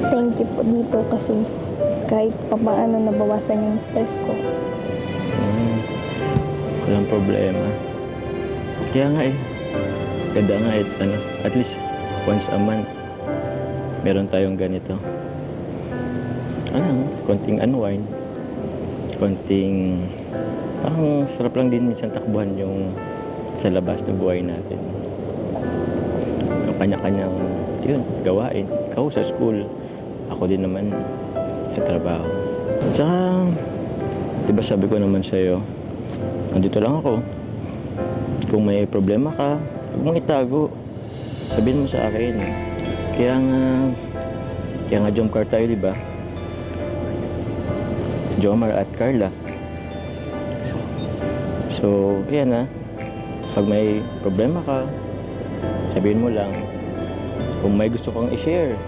Thank you po dito kasi kahit papaano nabawasan yung stress ko. Walang problema. Kaya nga ganda nga at least once a month, meron tayong ganito. Konting unwind, konting, parang sarap lang din minsan takbuhan yung sa labas ng buhay natin. Yung kanya-kanyang, gawain. Ikaw sa school, ako din naman sa trabaho. Tsaka, diba sabi ko naman sa'yo, nandito lang ako. Kung may problema ka, huwag mong itago. Sabihin mo sa akin. Kaya nga Jomcar tayo, diba? Jomar at Carla. So, yan pag may problema ka, sabihin mo lang. Kung may gusto kang i-share,